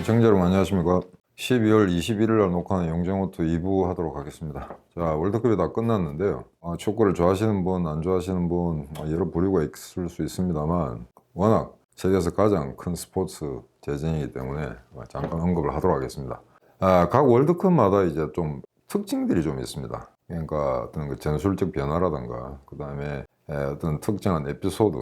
시청자 여러분 안녕하십니까. 12월 21일 날 녹화하는 영정호투 2부 하도록 하겠습니다. 자, 월드컵이 다 끝났는데요. 축구를 좋아하시는 분, 안 좋아하시는 분 여러 부류가 있을 수 있습니다만 워낙 세계에서 가장 큰 스포츠 재생이기 때문에 잠깐 언급을 하도록 하겠습니다. 각 월드컵마다 이제 좀 특징들이 좀 있습니다. 그러니까 어떤 그 전술적 변화라든가 그 다음에 어떤 특정한 에피소드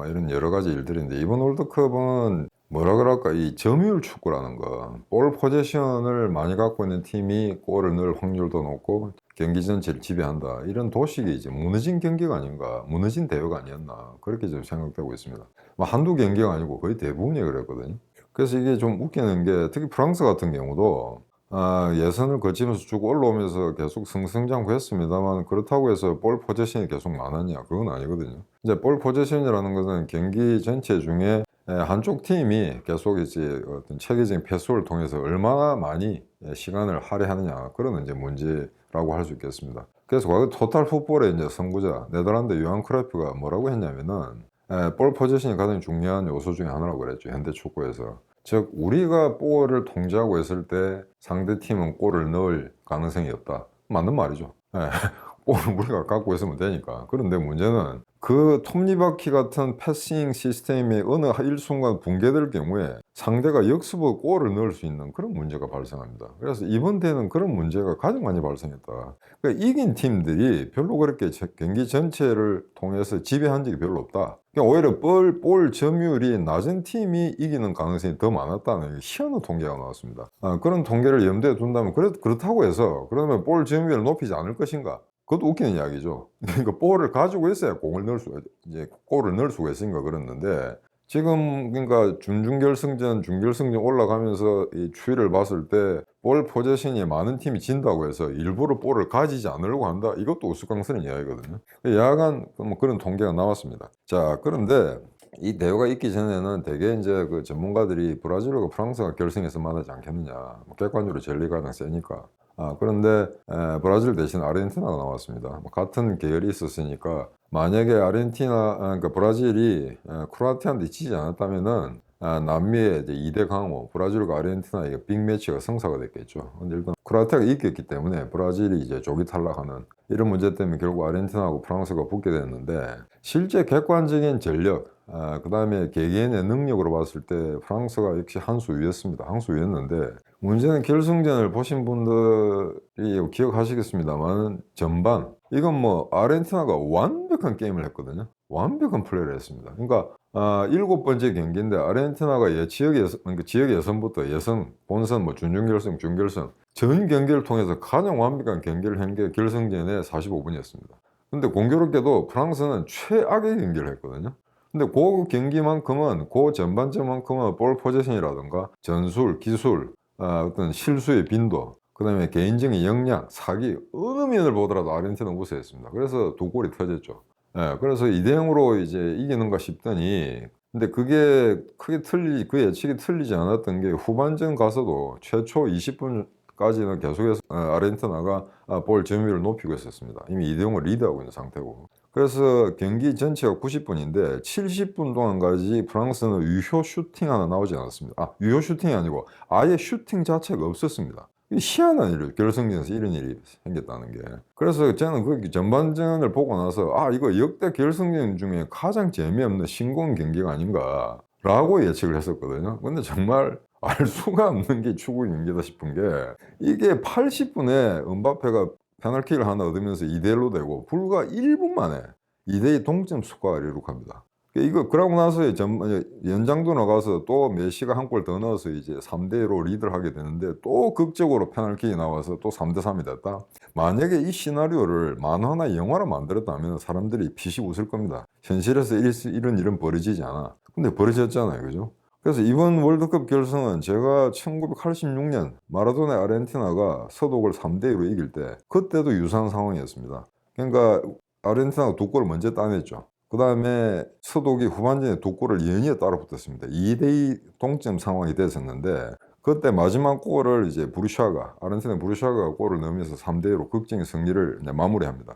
이런 여러 가지 일들인데, 이번 월드컵은 뭐라 그럴까, 이 점유율 축구라는 거, 볼 포지션을 많이 갖고 있는 팀이 골을 넣을 확률도 높고 경기 전체를 지배한다, 이런 도식이 이제 무너진 경기가 아닌가, 무너진 대회가 아니었나, 그렇게 좀 생각되고 있습니다. 한두 경기가 아니고 거의 대부분이 그랬거든요. 그래서 이게 좀 웃기는 게, 특히 프랑스 같은 경우도 예선을 거치면서 쭉 올라오면서 계속 승승장구했습니다만, 그렇다고 해서 볼 포지션이 계속 많았냐, 그건 아니거든요. 이제 볼 포지션이라는 것은 경기 전체 중에 한쪽 팀이 계속 이제 어떤 체계적인 패스를 통해서 얼마나 많이 시간을 할애하느냐, 그런 이제 문제라고 할 수 있겠습니다. 그래서 과거 토탈 풋볼의 이제 선구자 네덜란드 요한 크라이프가 뭐라고 했냐면은, 볼 포지션이 가장 중요한 요소 중에 하나라고 그랬죠, 현대 축구에서. 즉, 우리가 볼을 통제하고 있을 때 상대 팀은 골을 넣을 가능성이 없다. 맞는 말이죠. 볼을 우리가 갖고 있으면 되니까. 그런데 문제는 그 톱니바퀴 같은 패싱 시스템이 어느 일순간 붕괴될 경우에 상대가 역습으로 골을 넣을 수 있는 그런 문제가 발생합니다. 그래서 이번 대회는 그런 문제가 가장 많이 발생했다. 그러니까 이긴 팀들이 별로 그렇게 경기 전체를 통해서 지배한 적이 별로 없다. 그러니까 오히려 볼 점유율이 낮은 팀이 이기는 가능성이 더 많았다는 희한한 통계가 나왔습니다. 그런 통계를 염두에 둔다면, 그렇다고 해서 그러면 볼 점유율을 높이지 않을 것인가? 그것도 웃기는 이야기죠. 그러니까 볼을 가지고 있어야 골을 넣을 수가 있으니까 그랬는데, 지금 그러니까 준중결승전, 중결승전 올라가면서 이 추이를 봤을 때 볼 포지션이 많은 팀이 진다고 해서 일부러 볼을 가지지 않으려고 한다, 이것도 우스꽝스러운 이야기거든요. 야간 그런 통계가 나왔습니다. 자, 그런데 이 대회가 있기 전에는 대개 이제 그 전문가들이 브라질과 프랑스가 결승에서 만나지 않겠느냐, 객관적으로 전리가 가장 세니까. 그런데 브라질 대신 아르헨티나가 나왔습니다. 같은 계열이 있었으니까, 만약에 그러니까 브라질이 크로아티아한테 지지 않았다면은 남미의 이제 2대 강호 브라질과 아르헨티나의 빅매치가 성사가 됐겠죠. 근데 일단 크로아티아가 이겼기 때문에 브라질이 이제 조기 탈락하는 이런 문제 때문에 결국 아르헨티나하고 프랑스가 붙게 됐는데, 실제 객관적인 전력, 그 다음에 개개인의 능력으로 봤을 때 프랑스가 역시 한 수 위였습니다. 한 수 위였는데, 문제는 결승전을 보신 분들이 기억하시겠습니다만, 전반 이건 아르헨티나가 완벽한 게임을 했거든요. 완벽한 플레이를 했습니다. 그러니까 7번째 경기인데 아르헨티나가 그러니까 지역 예선부터 예선, 본선, 준중결승, 중결승 전 경기를 통해서 가장 완벽한 경기를 한 게 결승전에 45분이었습니다. 근데 공교롭게도 프랑스는 최악의 경기를 했거든요. 근데 그 경기만큼은, 그 전반전만큼은 볼 포지션이라든가 전술, 기술, 어떤 실수의 빈도, 그 다음에 개인적인 역량, 사기, 어느 면을 보더라도 아르헨티나가 우세했습니다. 그래서 두 골이 터졌죠. 그래서 2대0으로 이제 이기는가 싶더니, 근데 그게 그 예측이 틀리지 않았던 게, 후반전 가서도 최초 20분까지는 계속해서 아르헨티나가 볼 점유율을 높이고 있었습니다. 이미 2대0을 리드하고 있는 상태고. 그래서 경기 전체가 90분인데 70분 동안까지 프랑스는 유효 슈팅 하나 나오지 않았습니다. 유효 슈팅이 아니고 아예 슈팅 자체가 없었습니다. 희한한 일이에요. 결승전에서 이런 일이 생겼다는 게. 그래서 저는 그 전반전을 보고 나서 이거 역대 결승전 중에 가장 재미없는 신공 경기가 아닌가 라고 예측을 했었거든요. 근데 정말 알 수가 없는 게 축구 경기다 싶은 게, 이게 80분에 은바페가 페널티를 하나 얻으면서 2대1로 되고, 불과 1분 만에 2대2 동점 스코어를 이룩합니다. 그러고 나서 연장도 나가서 또 메시가 한 골 더 넣어서 이제 3대2로 리드를 하게 되는데, 또 극적으로 페널티 나와서 또 3대3이 됐다. 만약에 이 시나리오를 만화나 영화로 만들었다면 사람들이 피식 웃을 겁니다. 현실에서 이런 일은 벌어지지 않아. 근데 벌어졌잖아요. 그죠? 그래서 이번 월드컵 결승은 제가 1986년 마라도네 아르헨티나가 서독을 3대2로 이길 때, 그때도 유사한 상황이었습니다. 그러니까 아르헨티나가 두 골을 먼저 따냈죠. 그 다음에 서독이 후반전에 두 골을 연이어 따라 붙었습니다. 2대2 동점 상황이 됐었는데, 그때 마지막 골을 이제 아르헨티나 부르샤가 골을 넣으면서 3대2로 극적인 승리를 이제 마무리합니다.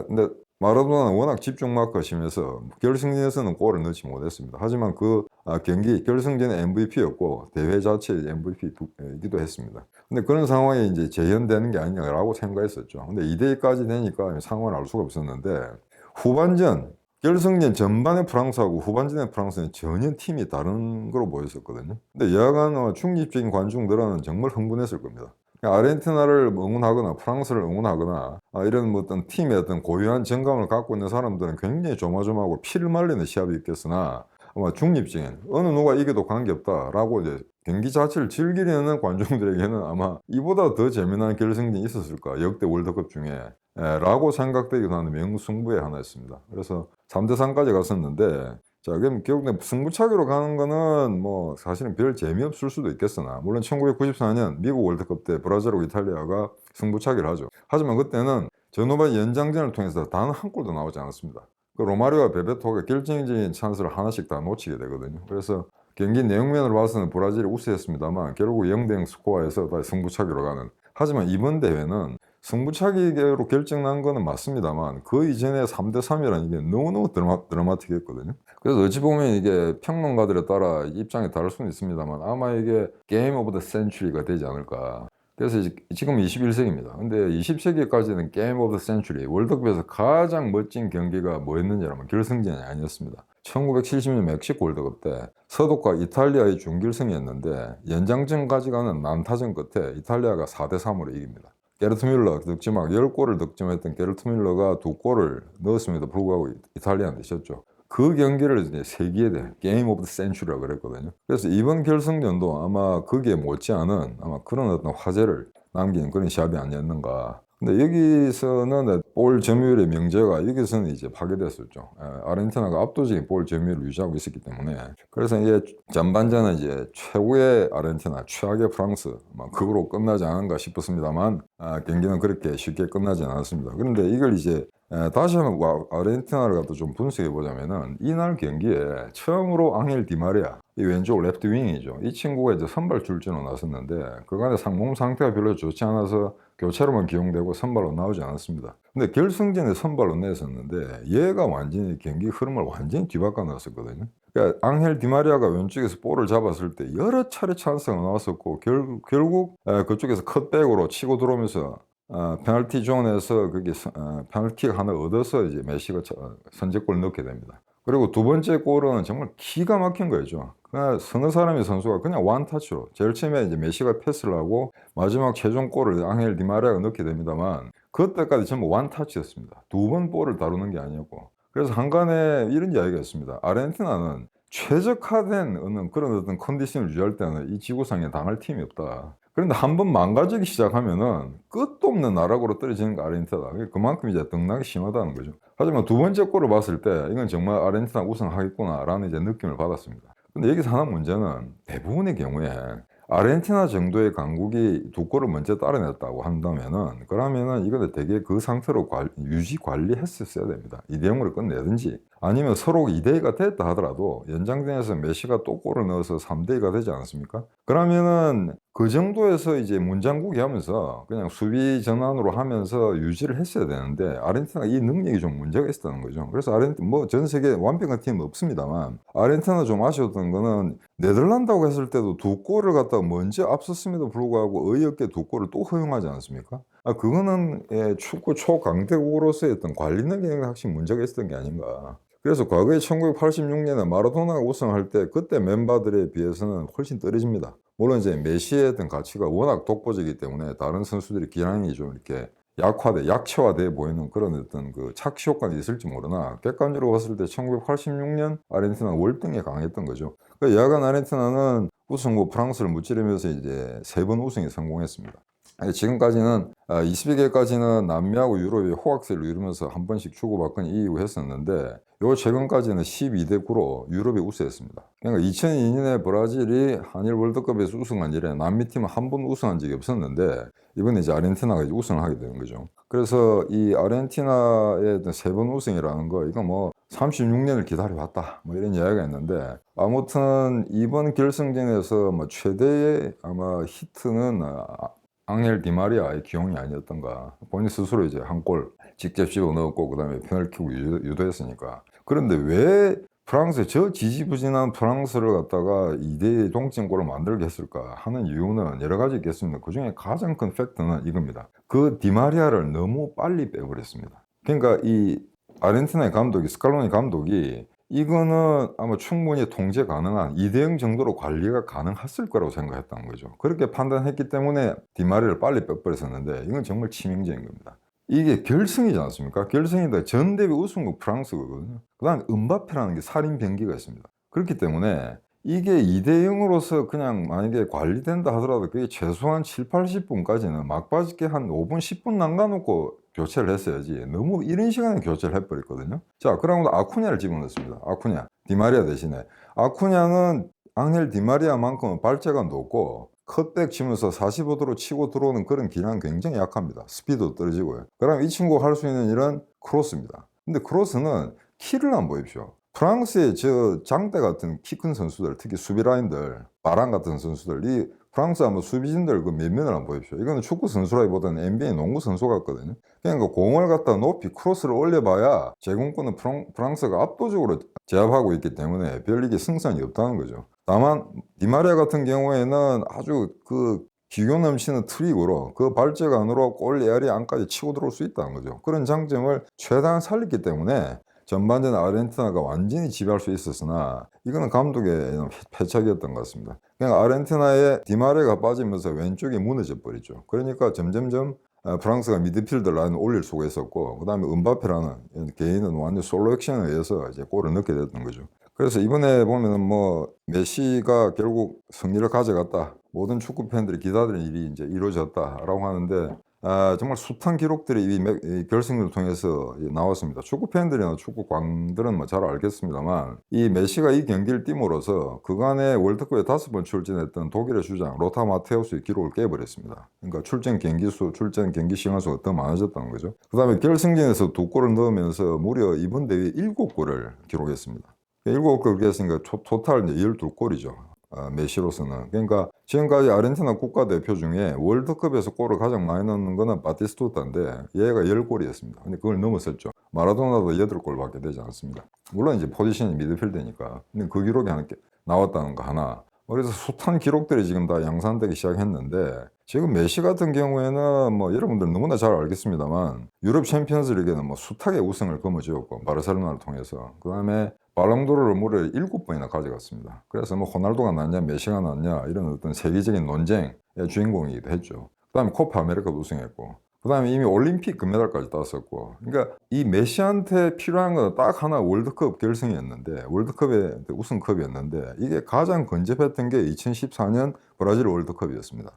근데 마라도나는 워낙 집중 마크가 심해서 결승전에서는 골을 넣지 못했습니다. 하지만 그 경기 결승전의 MVP였고 대회 자체의 MVP이기도 했습니다. 근데 그런 상황이 이제 재현되는 게 아니냐라고 생각했었죠. 근데 2대2까지 되니까 상황을 알 수가 없었는데 후반전 결승전 전반의 프랑스하고 후반전의 프랑스는 전혀 팀이 다른 거로 보였었거든요. 근데 여하간 중립적인 관중들은 정말 흥분했을 겁니다. 아르헨티나를 응원하거나 프랑스를 응원하거나 이런 뭐 어떤 팀의 어떤 고유한 정감을 갖고 있는 사람들은 굉장히 조마조마하고 피를 말리는 시합이 있겠으나 아마 중립적인 어느 누가 이겨도 관계없다라고 이제 경기 자체를 즐기려는 관중들에게는 아마 이보다 더 재미난 결승전이 있었을까 역대 월드컵 중에 라고 생각되기도 하는 명승부의 하나였습니다. 그래서 3대3까지 갔었는데 자, 그럼 결국 승부차기로 가는 거는 뭐 사실은 별 재미없을 수도 있겠으나 물론 1994년 미국 월드컵 때 브라질하고 이탈리아가 승부차기를 하죠. 하지만 그때는 전후반 연장전을 통해서 단 한 골도 나오지 않았습니다. 그 로마리오와 베베토가 결정적인 찬스를 하나씩 다 놓치게 되거든요. 그래서 경기 내용면으로 봐서는 브라질이 우세했습니다만 결국 0대0 스코어에서 다시 승부차기로 가는. 하지만 이번 대회는 승부차기로 결정난 거는 맞습니다만 그 이전에 3대3이라는 게 너무너무 드라마틱했거든요. 그래서 어찌 보면 이게 평론가들에 따라 입장이 다를 수는 있습니다만 아마 이게 게임 오브 더 센츄리가 되지 않을까. 그래서 지금 21세기입니다. 근데 20세기까지는 게임 오브 더 센츄리, 월드컵에서 가장 멋진 경기가 뭐였느냐면 결승전이 아니었습니다. 1970년 멕시코 월드컵 때 서독과 이탈리아의 준결승이었는데 연장전까지 가는 난타전 끝에 이탈리아가 4대3으로 이깁니다. 게르트 뮬러 득점왕 10골을 득점했던 게르트 뮬러가 2골을 넣었음에도 불구하고 이탈리아한테 졌죠. 그 경기를 이제 세기에 대한 게임 오브 더 센츄리라고 그랬거든요. 그래서 이번 결승전도 아마 거기에 못지않은 아마 그런 어떤 화제를 남기는 그런 시합이 아니었는가. 근데 여기서는 볼 점유율의 명제가 여기서는 이제 파괴됐었죠. 아르헨티나가 압도적인 볼 점유율을 유지하고 있었기 때문에. 그래서 이제 전반전은 이제 최고의 아르헨티나, 최악의 프랑스, 그거로 끝나지 않은가 싶었습니다만 경기는 그렇게 쉽게 끝나지 않았습니다. 그런데 이걸 이제 다시 한번 아르헨티나를 갖다 좀 분석해 보자면은 이날 경기에 처음으로 앙헬 디마리아 이 왼쪽 레프트 윙이죠. 이 친구가 이제 선발 출전으로 나섰는데 그간에 몸 상태가 별로 좋지 않아서 교체로만 기용되고 선발로 나오지 않았습니다. 근데 결승전에 선발로 내섰는데 얘가 완전히 경기 흐름을 완전히 뒤바꿔 놨었거든요. 그러니까 앙헬 디마리아가 왼쪽에서 볼을 잡았을 때 여러 차례 찬스가 나왔었고 결국 그쪽에서 컷백으로 치고 들어오면서 페널티 존에서 거기 페널티가 하나 얻어서 이제 메시가 선제골을 넣게 됩니다. 그리고 두 번째 골은 정말 기가 막힌 거죠. 그냥 서너 사람의 선수가 그냥 원타치로 제일 처음에 이제 메시가 패스를 하고 마지막 최종 골을 앙헬 디마리아가 넣게 됩니다만 그때까지 전부 원타치였습니다. 두 번 볼을 다루는 게 아니었고. 그래서 한간에 이런 이야기가 있습니다. 아르헨티나는 최적화된 그런 어떤 컨디션을 유지할 때는 이 지구상에 당할 팀이 없다. 그런데 한번 망가지기 시작하면은 끝도 없는 나락으로 떨어지는 게 아르헨티나다. 그만큼 이제 등락이 심하다는 거죠. 하지만 두 번째 골을 봤을 때 이건 정말 아르헨티나 우승하겠구나라는 이제 느낌을 받았습니다. 근데 여기서 하나 문제는 대부분의 경우에 아르헨티나 정도의 강국이 두 골을 먼저 따라냈다고 한다면은 그러면은 이거는 되게 그 상태로 유지 관리했었어야 됩니다. 2대0으로 끝내든지 아니면 서로 2대2가 됐다 하더라도 연장전에서 메시가 또 골을 넣어서 3대2가 되지 않았습니까? 그러면은 그 정도에서 이제 문장구기 하면서 그냥 수비 전환으로 하면서 유지를 했어야 되는데 아르헨티나가 이 능력이 좀 문제가 있었다는 거죠. 그래서 아르헨티나 뭐 전 세계 완벽한 팀은 없습니다만 아르헨티나 좀 아쉬웠던 거는 네덜란드하고 했을 때도 두 골을 갖다가 먼저 앞섰음에도 불구하고 어이없게 두 골을 또 허용하지 않습니까? 그거는 축구 초강대국으로서의 어떤 관리 능력에 확실히 문제가 있었던 게 아닌가. 그래서 과거에 1986년에 마라도나가 우승할 때 그때 멤버들에 비해서는 훨씬 떨어집니다. 물론 이제 메시의 어떤 가치가 워낙 독보적이기 때문에 다른 선수들이 기량이 좀 이렇게 약체화돼 보이는 그런 어떤 그 착시 효과는 있을지 모르나 객관적으로 봤을 때 1986년 아르헨티나는 월등히 강했던 거죠. 그 여하간 아르헨티나는 우승 후 프랑스를 무찌르면서 이제 3번 우승에 성공했습니다. 지금까지는 22개까지는 남미하고 유럽이 호각세를 이루면서 한 번씩 주고받건 이기고 했었는데 요 최근까지는 12대9로 유럽이 우세했습니다. 그러니까 2002년에 브라질이 한일 월드컵에서 우승한 이래 남미팀은 한 번 우승한 적이 없었는데 이번에 이제 아르헨티나가 이제 우승을 하게 되는 거죠. 그래서 이 아르헨티나의 3번 우승이라는 거 이거 뭐 36년을 기다려왔다 뭐 이런 이야기가 있는데 아무튼 이번 결승전에서 뭐 최대의 아마 히트는 앙헬 디마리아의 기용이 아니었던가. 본인 스스로 이제 한 골 직접 집어넣었고 그다음에 페널티킥 유도했으니까. 그런데 왜 프랑스 저 지지부진한 프랑스를 갖다가 2대 동점골을 만들게 했을까 하는 이유는 여러 가지 있겠습니다. 그중에 가장 큰 팩트는 이겁니다. 그 디마리아를 너무 빨리 빼버렸습니다. 그러니까 이 아르헨티나의 감독이 스칼로니 감독이 이거는 아마 충분히 통제 가능한 2대0 정도로 관리가 가능했을 거라고 생각했다는 거죠. 그렇게 판단했기 때문에 디마리아를 빨리 빼버렸었는데 이건 정말 치명적인 겁니다. 이게 결승이지 않습니까? 결승인데 전 대회 우승국 프랑스거든요. 그 다음에 음바페라는 게 살인 병기가 있습니다. 그렇기 때문에 이게 2대0으로서 그냥 만약에 관리된다 하더라도 그게 최소한 7, 80분까지는 막바지게 한 5분, 10분 남겨놓고 교체를 했어야지 너무 이른 시간에 교체를 해버렸거든요. 자, 그러고 아쿠냐를 집어넣습니다. 아쿠냐, 디마리아 대신에. 아쿠냐는 앙헬 디마리아만큼은 발재가 높고 컷백 치면서 45도로 치고 들어오는 그런 기량은 굉장히 약합니다. 스피드도 떨어지고요. 그럼 이 친구가 할 수 있는 일은 크로스입니다. 근데 크로스는 키를 안 보십시오. 프랑스의 저 장대 같은 키 큰 선수들, 특히 수비라인들, 바란 같은 선수들, 이 프랑스 한번 수비진들 그 면면을 한번 보십시오. 이거는 축구 선수라기보다는 NBA 농구 선수 같거든요. 그러니까 공을 갖다 높이 크로스를 올려봐야 제공권은 프랑스가 압도적으로 제압하고 있기 때문에 별 이게 승산이 없다는 거죠. 다만 디마리아 같은 경우에는 아주 그 기교 넘치는 트릭으로 그 발재가 안으로 골 에어리 안까지 치고 들어올 수 있다는 거죠. 그런 장점을 최대한 살렸기 때문에 전반전 아르헨티나가 완전히 지배할 수 있었으나 이거는 감독의 패착이었던 것 같습니다. 그냥 아르헨티나의 디마리아가 빠지면서 왼쪽이 무너져 버리죠. 그러니까 점점점 프랑스가 미드필더 라인을 올릴 수가 있었고 그 다음에 음바페라는 개인은 완전 솔로 액션에 의해서 이제 골을 넣게 됐던 거죠. 그래서 이번에 보면은 뭐 메시가 결국 승리를 가져갔다. 모든 축구 팬들이 기다리는 일이 이제 이루어졌다라고 하는데 정말 숱한 기록들이 이 결승을 통해서 나왔습니다. 축구 팬들이나 축구 광들은 뭐 잘 알겠습니다만 이 메시가 이 경기를 띄므로써 그간의 월드컵에 5번 출전했던 독일의 주장 로타 마테우스의 기록을 깨버렸습니다. 그러니까 출전 경기 수, 출전 경기 시간 수가 더 많아졌다는 거죠. 그 다음에 결승전에서 2골을 넣으면서 무려 이번 대회 7골을 기록했습니다. 7골 했으니까 토탈 이제 12골이죠. 메시로서는. 그러니까 지금까지 아르헨티나 국가대표 중에 월드컵에서 골을 가장 많이 넣는 거는 바티스투타인데 얘가 10골이었습니다. 근데 그걸 넘었었죠. 마라도나도 8골 밖에 되지 않았습니다. 물론 이제 포지션이 미드필더니까. 근데 그 기록이 하나 나왔다는 거 하나. 그래서 숱한 기록들이 지금 다 양산되기 시작했는데 지금 메시 같은 경우에는 뭐 여러분들 너무나 잘 알겠습니다만 유럽 챔피언스 리그에는 뭐 숱하게 우승을 거머쥐었고 바르셀로나를 통해서 그 다음에 발롱도르를 무려 7번이나 가져갔습니다. 그래서 뭐 호날두가 낫냐 메시가 낫냐 이런 어떤 세계적인 논쟁의 주인공이기도 했죠. 그 다음에 코파 아메리카도 우승했고 그 다음에 이미 올림픽 금메달까지 땄었고 그러니까 이 메시한테 필요한 건 딱 하나 월드컵 결승이었는데 월드컵의 우승컵이었는데 이게 가장 근접했던 게 2014년 브라질 월드컵이었습니다.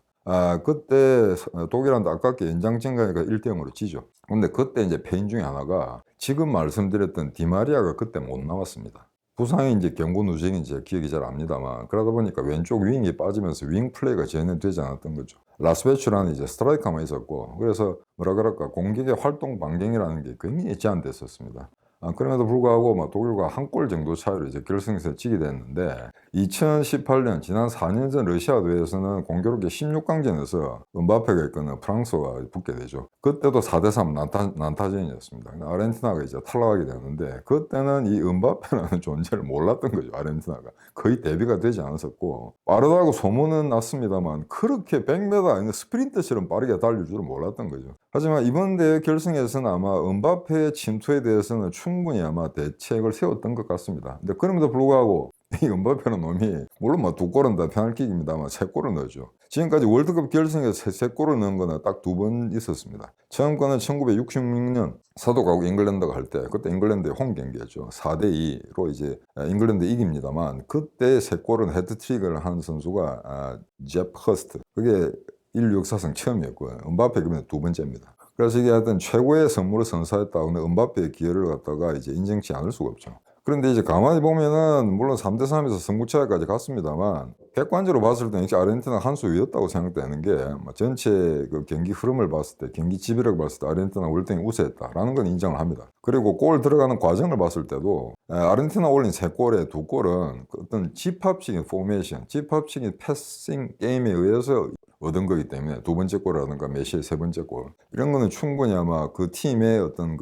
그때 독일한테 아깝게 연장전 가니까 1대0으로 지죠. 근데 그때 이제 패인 중에 하나가 지금 말씀드렸던 디마리아가 그때 못 나왔습니다. 부상이 이제 경고 누적인지 기억이 잘 압니다만 그러다 보니까 왼쪽 윙이 빠지면서 윙 플레이가 전혀 되지 않았던 거죠. 라스베추라는 이제 스트라이커만 있었고 그래서 뭐라 그럴까 공격의 활동 반경이라는 게 굉장히 제한됐었습니다. 그럼에도 불구하고 독일과 한 골 정도 차이로 이제 결승에서 지게 됐는데 2018년 지난 4년 전 러시아 대회에서는 공교롭게 16강전에서 음바페가 이끄는 프랑스가 붙게 되죠. 그때도 4대3 난타전이었습니다. 아르헨티나가 이제 탈락하게 되는데 그때는 이 음바페라는 존재를 몰랐던 거죠. 아르헨티나가 거의 대비가 되지 않았었고 빠르다고 소문은 났습니다만 그렇게 100m 아닌 스프린트처럼 빠르게 달릴 줄은 몰랐던 거죠. 하지만 이번 대회 결승에서는 아마 음바페의 침투에 대해서는 충분히 아마 대책을 세웠던 것 같습니다. 근데 그럼에도 불구하고 이 음바페는 놈이 물론 2골은 다 페널킥입니다만 3골을 넣었죠. 지금까지 월드컵 결승에서 3골을 넣은 거는 딱 2번 있었습니다. 처음 거는 1966년 사도가국 잉글랜드가 할 때 그때 잉글랜드의 홈 경기였죠. 4대2로 이제 잉글랜드 이깁니다만 그때 3골은 헤드트릭을 한 선수가 제프 허스트. 그게 인류 역사상 처음이었고요. 음바페 그러면 2번째입니다. 그래서 이게 하여튼 최고의 선물을 선사했다. 근데 음바페의 기여를 갖다가 이제 인정치 않을 수가 없죠. 그런데 이제 가만히 보면은 물론 3대3에서 승부차이까지 갔습니다만 객관적으로 봤을 때는 아르헨티나가 한 수 위였다고 생각되는 게 전체 그 경기 흐름을 봤을 때 경기 지배력을 봤을 때 아르헨티나가 월등히 우세했다라는 건 인정을 합니다. 그리고 골 들어가는 과정을 봤을 때도 아르헨티나 올린 3골에 2골은 어떤 집합적인 포메이션, 집합적인 패싱 게임에 의해서 얻은 거기 때문에 두 번째 골이라든가 메시의 세 번째 골 이런 거는 충분히 아마 그 팀의 어떤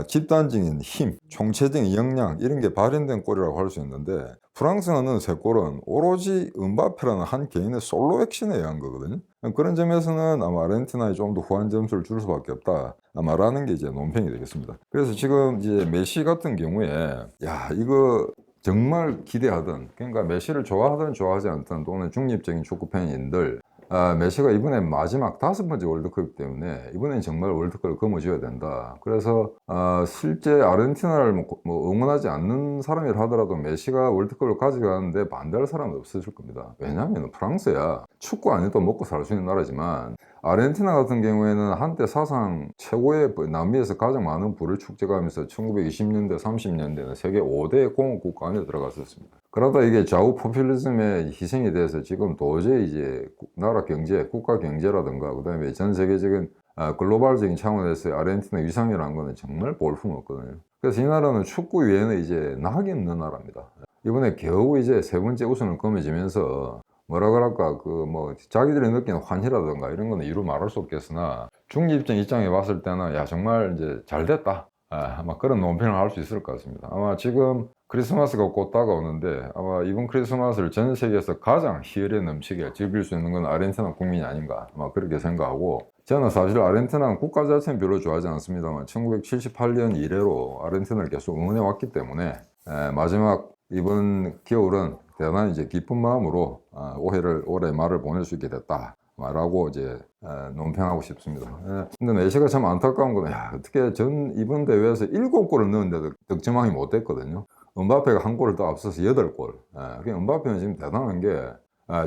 집단적인 힘, 총체적인 역량 이런 게 발현된 골이라고 할 수 있는데 프랑스가 넣은 세 골은 오로지 음바페라는 한 개인의 솔로 액션에 의한 거거든요. 그런 점에서는 아마 아르헨티나에 좀 더 후한 점수를 줄 수밖에 없다. 아마라는 게 이제 논평이 되겠습니다. 그래서 지금 이제 메시 같은 경우에 야 이거 정말 기대하던 그러니까 메시를 좋아하든 좋아하지 않든 또는 중립적인 축구 팬인들 메시가 이번에 마지막 5번째 월드컵이기 때문에 이번엔 정말 월드컵을 거머쥐어야 된다. 그래서 실제 아르헨티나를 뭐 응원하지 않는 사람이라 하더라도 메시가 월드컵을 가져가는데 반대할 사람은 없으실 겁니다. 왜냐하면 프랑스야 축구 안 해도 먹고 살 수 있는 나라지만 아르헨티나 같은 경우에는 한때 사상 최고의 남미에서 가장 많은 불을 축제가하면서 1920년대, 30년대는 세계 5대 공업국가 안에 들어갔었습니다. 그러다 이게 좌우 포퓰리즘의 희생이 돼서 지금 도저히 이제 나라 경제, 국가 경제라든가 그다음에 전 세계적인 글로벌적인 차원에서의 아르헨티나 위상이라는 거는 정말 볼품없거든요. 그래서 이 나라는 축구 외에는 이제 낙이 없는 나라입니다. 이번에 겨우 이제 세 번째 우승을 거머쥐면서 뭐라 그럴까 자기들이 느끼는 환희라든가 이런 거는 이루 말할 수 없겠으나 중립적인 입장에 봤을 때는 야 정말 이제 잘 됐다 아마 그런 논평을 할 수 있을 것 같습니다. 아마 지금 크리스마스가 곧 다가오는데 아마 이번 크리스마스를 전 세계에서 가장 희열에 넘치게 즐길 수 있는 건 아르헨티나 국민이 아닌가 아마 그렇게 생각하고 저는 사실 아르헨티나 국가 자체는 별로 좋아하지 않습니다만 1978년 이래로 아르헨티나를 계속 응원해 왔기 때문에 마지막 이번 겨울은 대단히 이제 기쁜 마음으로 올해 말을 보낼 수 있게 됐다 라고 이제 논평하고 싶습니다. 근데 메시가 참 안타까운 거는 어떻게 이번 대회에서 7골을 넣었는데도 득점왕이 못 됐거든요. 음바페가 한 골을 더 앞서서 8골. 음바페는 지금 대단한 게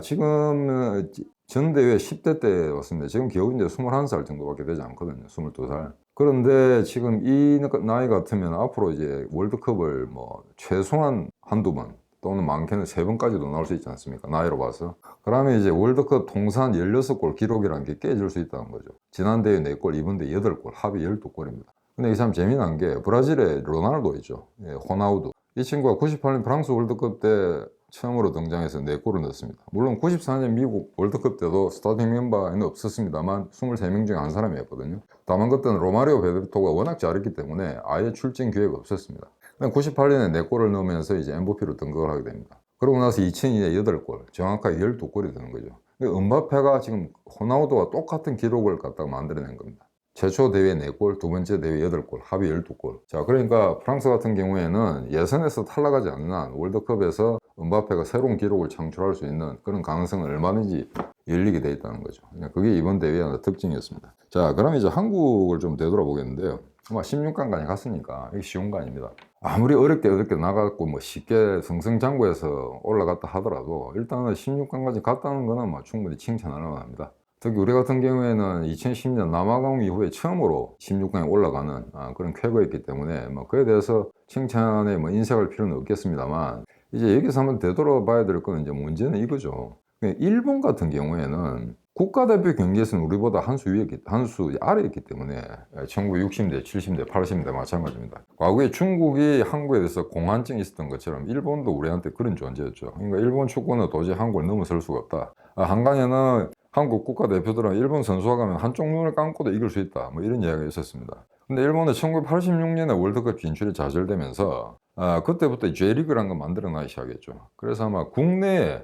지금 전 대회 10대 때 왔습니다. 지금 겨우 이제 21살 정도밖에 되지 않거든요. 22살. 그런데 지금 이 나이 같으면 앞으로 이제 월드컵을 뭐 최소한 한두 번 또는 많게는 3번까지도 나올 수 있지 않습니까? 나이로 봐서. 그러면 이제 월드컵 통산 16골 기록이라는 게 깨질 수 있다는 거죠. 지난 대회 4골, 이번 대회 8골, 합이 12골입니다. 근데 이게 참 재미난 게 브라질의 로날도 있죠. 호나우두. 이 친구가 98년 프랑스 월드컵 때 처음으로 등장해서 4골을 넣었습니다. 물론 94년 미국 월드컵 때도 스타팅 멤버에는 없었습니다만 23명 중에 한 사람이었거든요. 다만 그때는 로마리오 베베토가 워낙 잘했기 때문에 아예 출전 기회가 없었습니다. 98년에 4골을 넣으면서 이제 MVP로 등극을 하게 됩니다. 그러고 나서 2002년에 8골, 정확하게 12골이 되는 거죠. 음바페가 지금 호나우두와 똑같은 기록을 갖다가 만들어낸 겁니다. 최초 대회 4골, 두 번째 대회 8골, 합이 12골. 자, 그러니까 프랑스 같은 경우에는 예선에서 탈락하지 않는 한 월드컵에서 음바페가 새로운 기록을 창출할 수 있는 그런 가능성은 얼마든지 열리게 돼 있다는 거죠. 그게 이번 대회의 특징이었습니다. 자, 그럼 이제 한국을 좀 되돌아보겠는데요. 16강까지 갔으니까 이게 쉬운 거 아닙니다. 아무리 어렵게 나가고 쉽게 승승장구해서 올라갔다 하더라도 일단은 16강까지 갔다는 거는 충분히 칭찬할 만합니다. 특히 우리 같은 경우에는 2010년 남아공 이후에 처음으로 16강에 올라가는 그런 쾌거였기 때문에 그에 대해서 칭찬에 인색할 필요는 없겠습니다만 이제 여기서 한번 되돌아봐야 될 거는 이제 문제는 이거죠. 일본 같은 경우에는 국가대표 경기에서는 우리보다 한 수 아래에 있기 때문에 1960대, 70대, 80대 마찬가지입니다. 과거에 중국이 한국에 대해서 공안증이 있었던 것처럼 일본도 우리한테 그런 존재였죠. 그러니까 일본 축구는 도저히 한국을 넘어설 수가 없다. 한강에는 한국 국가대표들은 일본 선수가 가면 한쪽 눈을 감고도 이길 수 있다. 이런 이야기가 있었습니다. 근데 일본은 1986년에 월드컵 진출이 좌절되면서 그때부터 J리그라는 걸 만들어나기 시작했죠. 그래서 아마 국내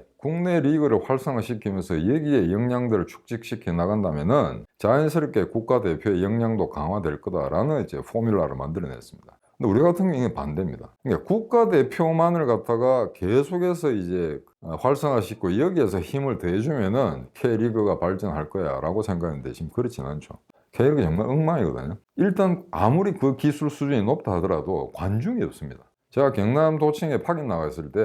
리그를 활성화시키면서 여기에 역량들을 축적시켜 나간다면은 자연스럽게 국가대표의 역량도 강화될 거다라는 이제 포뮬라를 만들어냈습니다. 근데 우리 같은 경우는 반대입니다. 그러니까 국가대표만을 갖다가 계속해서 이제 활성화시키고 여기에서 힘을 더해주면은 K리그가 발전할 거야 라고 생각했는데 지금 그렇진 않죠. K리그 정말 엉망이거든요. 일단 아무리 그 기술 수준이 높다 하더라도 관중이 없습니다. 제가 경남 도청에 파견 나갔을 때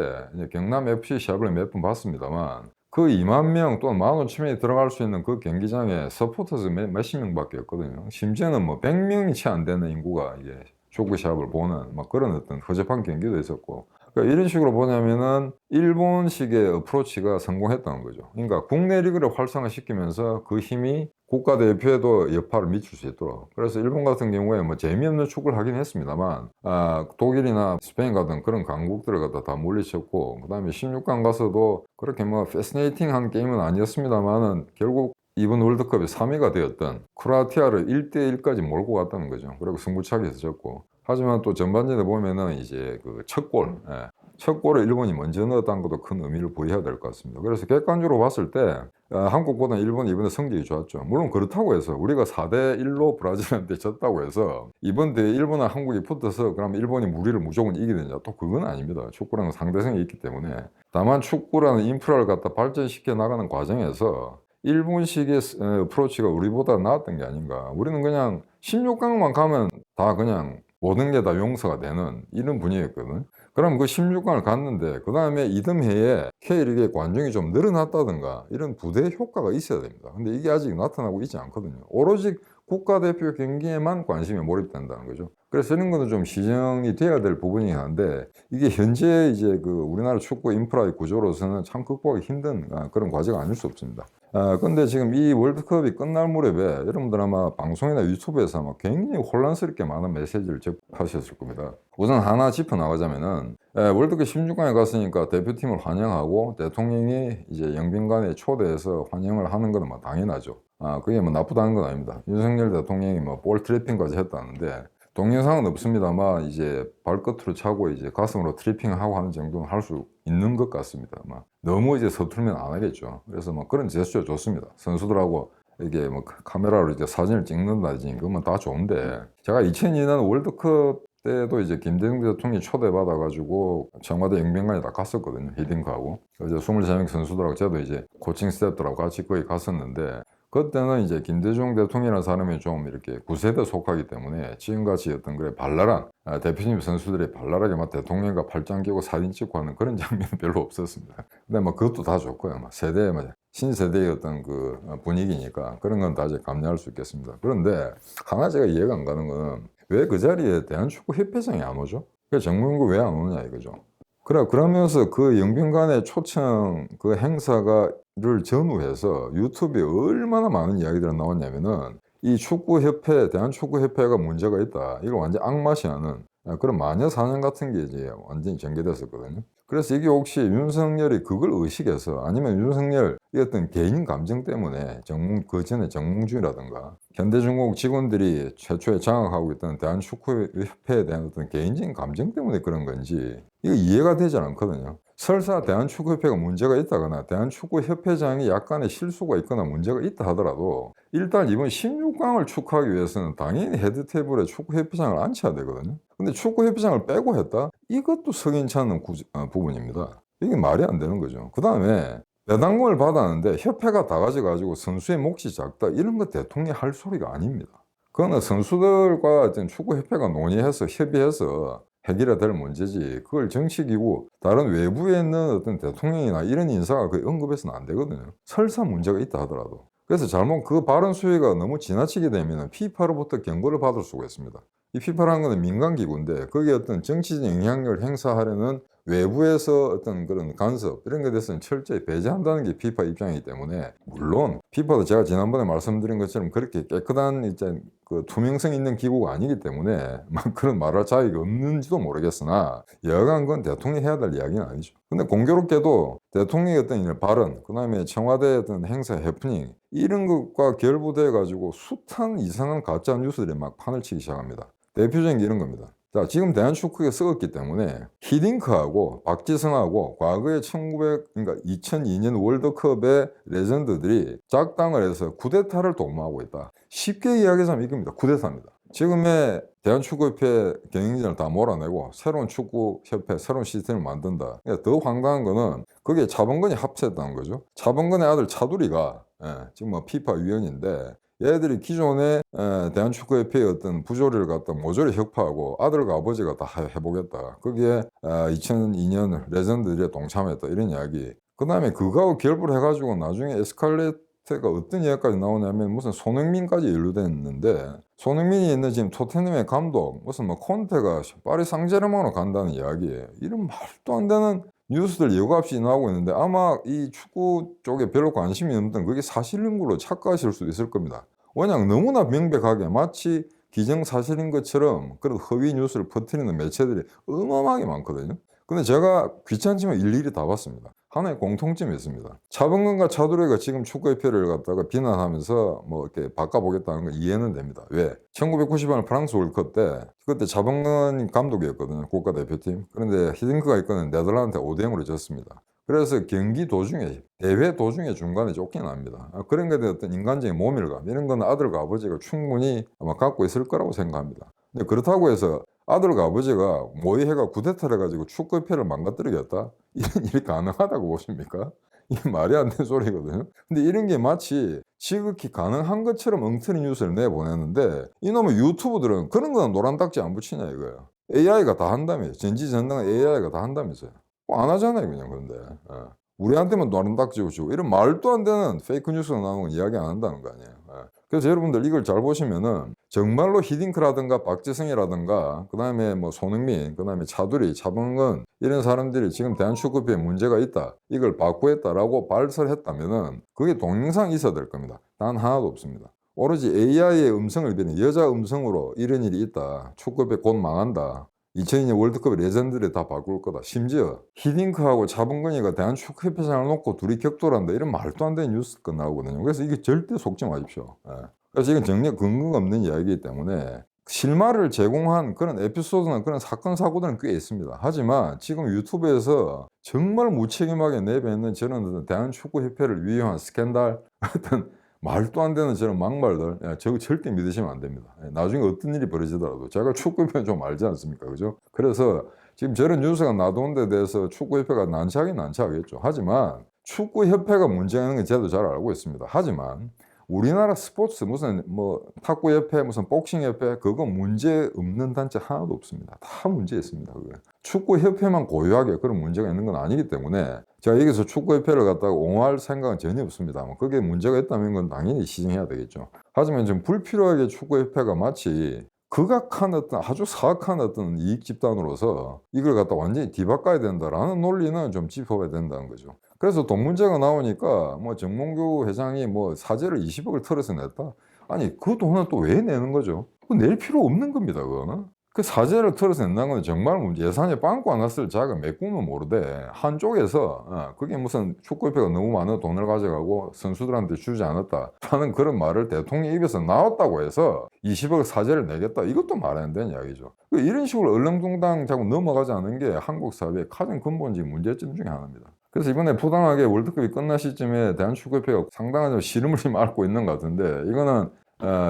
경남 FC 시합을 몇 번 봤습니다만 그 2만 명 또는 15,000명이 들어갈 수 있는 그 경기장에 서포터즈 몇십 명밖에 없거든요. 심지어는 100명이 채 안 되는 인구가 이제 축구 시합을 보는 그런 어떤 허접한 경기도 있었고 그러니까 이런 식으로 보냐면은 일본식의 어프로치가 성공했다는 거죠. 그러니까 국내 리그를 활성화시키면서 그 힘이 국가대표에도 여파를 미칠 수 있도록. 그래서 일본 같은 경우에 뭐 재미없는 축구를 하긴 했습니다만, 독일이나 스페인 같은 그런 강국들을 갖다 다 물리쳤고, 그 다음에 16강 가서도 그렇게 뭐 패스네이팅한 게임은 아니었습니다만은 결국 이번 월드컵에 3위가 되었던 크로아티아를 1대1까지 몰고 갔다는 거죠. 그리고 승부차기에서 졌고. 하지만 또 전반전에 보면은 이제 그 첫 골, 첫 골을 일본이 먼저 넣었다는 것도 큰 의미를 부여해야 될 것 같습니다. 그래서 객관적으로 봤을 때 한국보다 일본이 이번에 성적이 좋았죠. 물론 그렇다고 해서 우리가 4대1로 브라질한테 졌다고 해서 이번 대회 일본과 한국이 붙어서 그럼 일본이 우리를 무조건 이기느냐, 또 그건 아닙니다. 축구라는 상대성이 있기 때문에. 다만 축구라는 인프라를 갖다 발전시켜 나가는 과정에서 일본식의 어프로치가 우리보다 나았던 게 아닌가. 우리는 그냥 16강만 가면 다 그냥 모든 게 다 용서가 되는 이런 분위기였거든. 그럼 그 16강을 갔는데 그 다음에 이듬 해에 K리그의 관중이 좀 늘어났다든가 이런 부대 효과가 있어야 됩니다. 근데 이게 아직 나타나고 있지 않거든요. 오로지 국가대표 경기에만 관심이 몰입된다는 거죠. 그래서 이런 거는 좀 시정이 돼야 될 부분이긴 한데 이게 현재 이제 그 우리나라 축구 인프라의 구조로서는 참 극복하기 힘든 그런 과제가 아닐 수 없습니다. 근데 지금 이 월드컵이 끝날 무렵에 여러분들 아마 방송이나 유튜브에서 아마 굉장히 혼란스럽게 많은 메시지를 접하셨을 겁니다. 우선 하나 짚어 나가자면은 월드컵 16강에 갔으니까 대표팀을 환영하고 대통령이 이제 영빈관에 초대해서 환영을 하는 건 뭐 당연하죠. 그게 뭐 나쁘다는 건 아닙니다. 윤석열 대통령이 뭐 볼 트래핑까지 했다는데 동영상은 없습니다만 이제 발끝으로 차고 이제 가슴으로 트래핑하고 하는 정도는 할 수 있는 것 같습니다. 너무 이제 서툴면 안 하겠죠. 그래서 뭐 그런 제스처 좋습니다. 선수들하고 이게 뭐 카메라로 이제 사진을 찍는다든지 그건 다 좋은데 제가 2002년 월드컵 때도 이제 김대중 대통령이 초대받아가지고 청와대 영빈관에 다 갔었거든요. 히딩크하고. 이제 23명 선수들하고 저도 이제 코칭 스태프들하고 같이 거기 갔었는데 그때는 이제 김대중 대통령이라는 사람이 좀 이렇게 구세대 속하기 때문에 지금같이 어떤 그래 발랄한 대표팀 선수들이 발랄하게 막 대통령과 팔짱 끼고 사진 찍고 하는 그런 장면은 별로 없었습니다. 근데 뭐 그것도 다 좋고요. 막 세대의 신세대의 어떤 그 분위기니까 그런 건 다 이제 감내할 수 있겠습니다. 그런데 하나 제가 이해가 안 가는 거는 왜 그 자리에 대한축구협회장이 안 오죠? 그 정문구 왜 안 오느냐 이거죠. 그러면서 그 영빈관의 초청 그 행사를 전후해서 유튜브에 얼마나 많은 이야기들이 나왔냐면은 이 축구협회, 대한축구협회가 문제가 있다. 이걸 완전 악마시 하는 그런 마녀 사냥 같은 게 이제 완전히 전개됐었거든요. 그래서 이게 혹시 윤석열이 그걸 의식해서 아니면 윤석열 이 어떤 개인 감정 때문에 그 전에 정몽준이라든가 현대중공업 직원들이 최초에 장악하고 있던 대한축구협회에 대한 어떤 개인적인 감정 때문에 그런 건지 이거 이해가 되지 않거든요. 설사 대한축구협회가 문제가 있다거나 대한축구협회장이 약간의 실수가 있거나 문제가 있다 하더라도 일단 이번 16강을 축하하기 위해서는 당연히 헤드테이블에 축구협회장을 앉혀야 되거든요. 근데 축구협회장을 빼고 했다? 이것도 석연치 않은 부분입니다. 이게 말이 안 되는 거죠. 그 다음에 배당금을 받았는데 협회가 다 가져가지고 선수의 몫이 작다 이런 거 대통령이 할 소리가 아닙니다. 그거는 선수들과 축구협회가 논의해서 협의해서 해결해야 될 문제지 그걸 정치기구 다른 외부에 있는 어떤 대통령이나 이런 인사가 거의 언급해서는 안 되거든요. 설사 문제가 있다 하더라도. 그래서 잘못 그 발언 수위가 너무 지나치게 되면 피파로부터 경고를 받을 수가 있습니다. 이 피파라는 것은 민간기구인데 거기에 어떤 정치적 영향력을 행사하려는 외부에서 어떤 그런 간섭 이런 것에 대해서는 철저히 배제한다는 게 피파 입장이기 때문에 물론 피파도 제가 지난번에 말씀드린 것처럼 그렇게 깨끗한 이제 그 투명성 있는 기구가 아니기 때문에 막 그런 말할 자격이 없는지도 모르겠으나 여간 건 대통령이 해야 될 이야기는 아니죠. 근데 공교롭게도 대통령의 어떤 발언 그 다음에 청와대의 어떤 행사 해프닝 이런 것과 결부돼 가지고 숱한 이상한 가짜 뉴스들이 막 판을 치기 시작합니다. 대표적인 게 이런 겁니다. 자, 지금 대한축구가 썩었기 때문에 히딩크하고 박지성하고 과거에 그러니까 2002년 월드컵의 레전드들이 작당을 해서 쿠데타를 도모하고 있다. 쉽게 이야기하자면 이겁니다. 쿠데타입니다. 지금의 대한축구협회 경영진을 다 몰아내고 새로운 축구협회, 새로운 시스템을 만든다. 그러니까 더 황당한 거는 그게 차범근이 합세했다는 거죠. 차범근의 아들 차두리가 지금 뭐 피파 위원인데 얘들이 기존에 대한축구협회의 어떤 부조리를 갖다 모조리 혁파하고 아들과 아버지가 다 해보겠다. 거기에 2002년 레전드들이 동참했다. 이런 이야기. 그 다음에 그거하고 결부를 해가지고 나중에 에스컬레이트 그러니까 어떤 이야기까지 나오냐면 무슨 손흥민까지 연루됐는데 손흥민이 있는 지금 토트넘의 감독 무슨 뭐 콘테가 파리 상제르맹으로 간다는 이야기예요. 이런 말도 안 되는 뉴스들 예고 없이 나오고 있는데 아마 이 축구 쪽에 별로 관심이 없던 그게 사실인 걸로 착각하실 수도 있을 겁니다. 왜냐하면 너무나 명백하게 마치 기정사실인 것처럼 그런 허위 뉴스를 퍼뜨리는 매체들이 어마어마하게 많거든요. 근데 제가 귀찮지만 일일이 다 봤습니다. 하나의 공통점이 있습니다. 차범근과 차두리가 지금 축구협회를 갖다가 비난하면서 뭐 이렇게 바꿔보겠다는 건 이해는 됩니다. 왜? 1990년 프랑스 월드컵 때 그때 차범근 감독이었거든요. 국가대표팀. 그런데 히딩크가 이끄는 네덜란드한테 5대0으로 졌습니다. 그래서 경기 도중에 대회 도중에 중간에 쫓겨납니다. 그런 것에 대한 어떤 인간적인 모멸감 이런 건 아들과 아버지가 충분히 아마 갖고 있을 거라고 생각합니다. 근데 그렇다고 해서 아들과 아버지가 모의해가 쿠데타를 해가지고 축구협회를 망가뜨리겠다? 이런 일이 가능하다고 보십니까? 이게 말이 안 되는 소리거든요. 근데 이런 게 마치 지극히 가능한 것처럼 엉터리 뉴스를 내보내는데 이놈의 유튜브들은 그런 거는 노란 딱지 안 붙이냐 이거예요. AI가 다 한다며요. 전지전능한 AI가 다 한다면서요. 안 하잖아요 그냥. 근데 우리한테만 노란 딱지 붙이고 이런 말도 안 되는 페이크 뉴스가 나오는 건 이야기 안 한다는 거 아니에요. 그래서 여러분들 이걸 잘 보시면은 정말로 히딩크라든가 박지성이라든가 그다음에 뭐 손흥민 그다음에 차두리 차범근 이런 사람들이 지금 대한축구협회에 문제가 있다 이걸 바꾸겠다라고 발설했다면은 그게 동영상 있어야 될 겁니다. 단 하나도 없습니다. 오로지 AI의 음성을 빌린 여자 음성으로 이런 일이 있다. 축구협회 곧 망한다. 2002년 월드컵 레전드를 다 바꿀 거다. 심지어 히딩크하고 차범근이가 대한축구협회장을 놓고 둘이 격돌한다. 이런 말도 안 되는 뉴스가 나오거든요. 그래서 이게 절대 속지 마십시오. 그래서 이건 정력 근거가 없는 이야기이기 때문에 실마리를 제공한 그런 에피소드나 그런 사건 사고들은 꽤 있습니다. 하지만 지금 유튜브에서 정말 무책임하게 내뱉는 저런 대한축구협회를 위협한 스캔들 어떤 말도 안 되는 저런 막말들 저거 절대 믿으시면 안 됩니다. 나중에 어떤 일이 벌어지더라도 제가 축구협회 좀 알지 않습니까? 그죠? 그래서 지금 저런 뉴스가 나도는 데 대해서 축구협회가 난처하긴 난처하겠죠. 하지만 축구협회가 문제가 있는 건 저도 잘 알고 있습니다. 하지만 우리나라 스포츠 무슨 뭐 탁구협회 무슨 복싱협회 그거 문제 없는 단체 하나도 없습니다. 다 문제 있습니다. 그게. 축구협회만 고유하게 그런 문제가 있는 건 아니기 때문에 제가 여기서 축구협회를 갖다가 옹호할 생각은 전혀 없습니다. 그게 문제가 있다면 건 당연히 시정해야 되겠죠. 하지만 좀 불필요하게 축구협회가 마치 극악한 어떤 아주 사악한 어떤 이익 집단으로서 이걸 갖다 완전히 뒤바꿔야 된다라는 논리는 좀 짚어봐야 된다는 거죠. 그래서 돈 문제가 나오니까 뭐 정몽규 회장이 뭐 사재를 20억을 털어서 냈다. 아니 그 돈은 또 왜 내는 거죠? 그거 낼 필요 없는 겁니다. 그거는. 그 사재를 털어서 낸다는 건 정말 예산에 빵꾸 안 났을 자가 몇 꿈은 모르되 한쪽에서 그게 무슨 축구협회가 너무 많은 돈을 가져가고 선수들한테 주지 않았다라는 그런 말을 대통령 입에서 나왔다고 해서 20억 사재를 내겠다 이것도 말 안 되는 이야기죠. 이런 식으로 얼렁뚱땅 자꾸 넘어가지 않은 게 한국 사회의 가장 근본적인 문제점 중에 하나입니다. 그래서 이번에 부당하게 월드컵이 끝날 시점에 대한축구협회가 상당한 시름을 좀 앓고 있는 것 같은데 이거는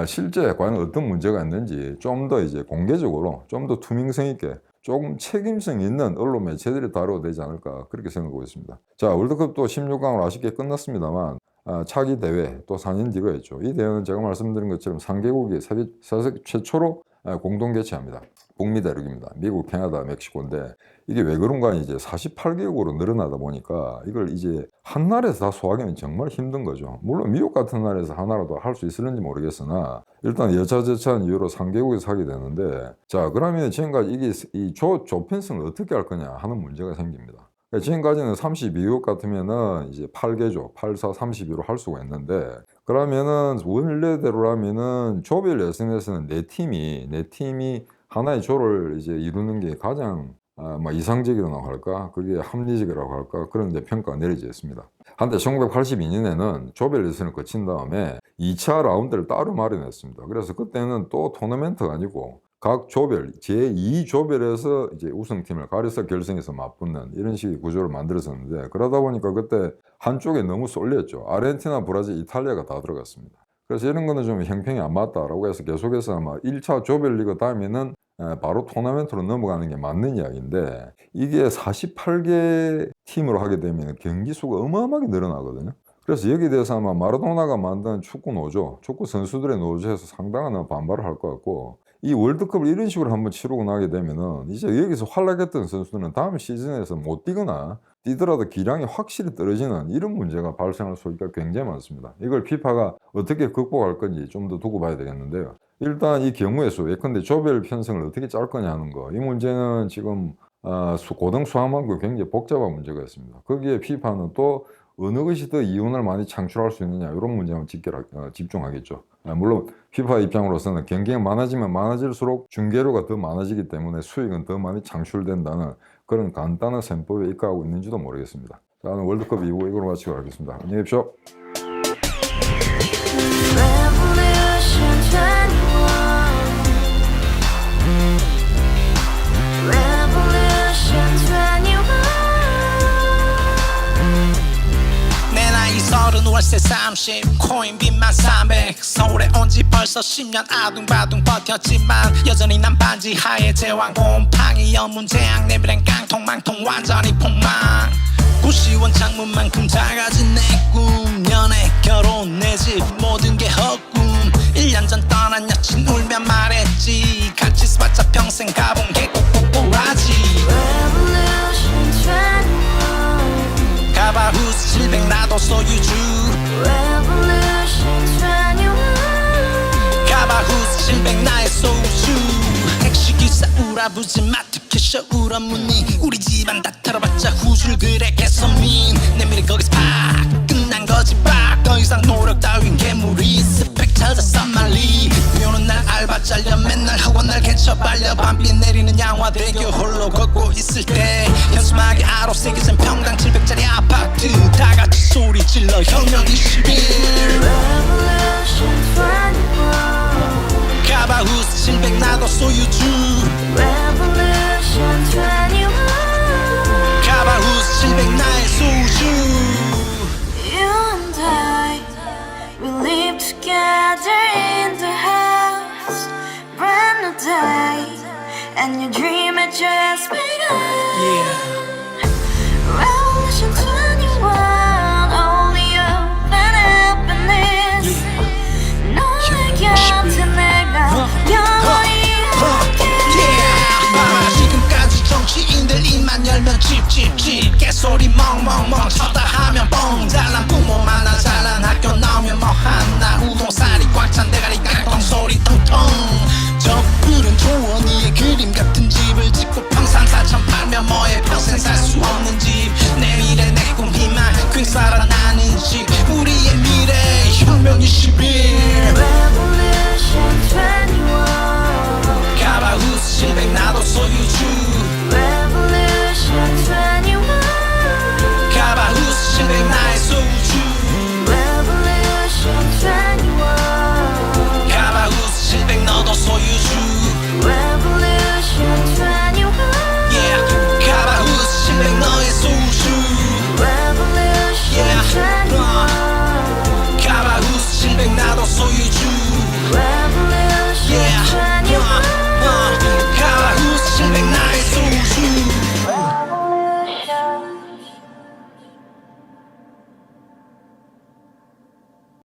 실제 과연 어떤 문제가 있는지 좀 더 이제 공개적으로 좀 더 투명성 있게 조금 책임성 있는 언론 매체들이 다뤄야 되지 않을까 그렇게 생각하고 있습니다. 자 월드컵도 16강으로 아쉽게 끝났습니다만 차기 대회 또 4년 뒤가 있죠. 이 대회는 제가 말씀드린 것처럼 3개국이 세계 최초로 공동 개최합니다. 북미 대륙입니다. 미국, 캐나다, 멕시코인데 이게 왜 그런가 이제 48개국으로 늘어나다 보니까 이걸 이제 한 나라에서 다 소화하기는 정말 힘든 거죠. 물론 미국 같은 나라에서 하나라도 할 수 있을는지 모르겠으나 일단 여차저차한 이유로 3개국에서 하게 되는데 자 그러면 지금까지 이게 이 조편성을 어떻게 할 거냐 하는 문제가 생깁니다. 지금까지는 32국 같으면은 이제 8개조, 8, 4, 32로 할 수가 있는데 그러면은 원래대로라면은 조별 예선에서는 네 팀이 하나의 조를 이제 이루는 게 가장 이상적이라고 할까? 그게 합리적이라고 할까? 그런 이제 평가가 내려져 있습니다. 한때 1982년에는 조별 예선을 거친 다음에 2차 라운드를 따로 마련했습니다. 그래서 그때는 또 토너먼트가 아니고 각 조별, 제2조별에서 이제 우승팀을 가려서 결승에서 맞붙는 이런 식의 구조를 만들었었는데 그러다 보니까 그때 한쪽에 너무 쏠렸죠. 아르헨티나, 브라질, 이탈리아가 다 들어갔습니다. 그래서 이런 거는 좀 형평이 안 맞다라고 해서 계속해서 아마 1차 조별리그 다음에는 바로 토너먼트로 넘어가는 게 맞는 이야기인데 이게 48개 팀으로 하게 되면 경기 수가 어마어마하게 늘어나거든요. 그래서 여기에 대해서 아마 마라도나가 만든 축구 선수들의 노조에서 상당한 반발을 할 것 같고 이 월드컵을 이런 식으로 한번 치르고 나게 되면은 이제 여기서 활약했던 선수는 다음 시즌에서 못 뛰거나 뛰더라도 기량이 확실히 떨어지는 이런 문제가 발생할 수가 굉장히 많습니다. 이걸 피파가 어떻게 극복할 건지 좀 더 두고 봐야 되겠는데요. 일단 이 경우의 수, 예컨대 조별 편성을 어떻게 짤 거냐 하는 거, 이 문제는 지금 고등 수학만큼 굉장히 복잡한 문제가 있습니다. 거기에 피파는 또 어느 것이 더 이윤을 많이 창출할 수 있느냐 이런 문제만 집중하겠죠. 물론 피파 입장으로서는 경기가 많아지면 많아질수록 중계료가 더 많아지기 때문에 수익은 더 많이 창출된다는 그런 간단한 셈법에 입각하고 있는지도 모르겠습니다. 자, 오늘 월드컵 2부 이걸로 마치도록 하겠습니다. 안녕히 계십시오. 월세 30 코인빚만 300 서울에 온 지 벌써 10년 아둥바둥 버텼지만 여전히 난 반지 하에 제왕 곰팡이 연문제약 내비랑 깡통망통 완전히 폭망 고시원 창문만큼 작아진 내 꿈 연애 결혼 내 집 모든 게 헛꿈 1년 전 떠난 여친 울며 말했지 같이 살자 평생 가본 게 꼭꼭꼭하지 가바후스 700 나도 소유주 가바후스 700 나의 소주 택시기사 우라부지 마트 캐셔 울어무니 우리 집안 다 털어봤자 후줄들의 개선민 내 미래 거기서 팍 끝난 거지 팍더 이상 노력 따윈 괴물이 스펙 찾아 싼말리 비오는 날 알바 잘려 맨날 학원 날 개쳐 발려 밤비 내리는 양화대교 홀로 걷고 있을 때 현수막에 아로 새겨진 평당 700짜리 아파트 다같이 소리 질러 혁명 21 가바후스 700 나도 소유주 가바후스 700 나의 소주 You and I, we live together in the house. Brand new day, and your dream had just begun. Yeah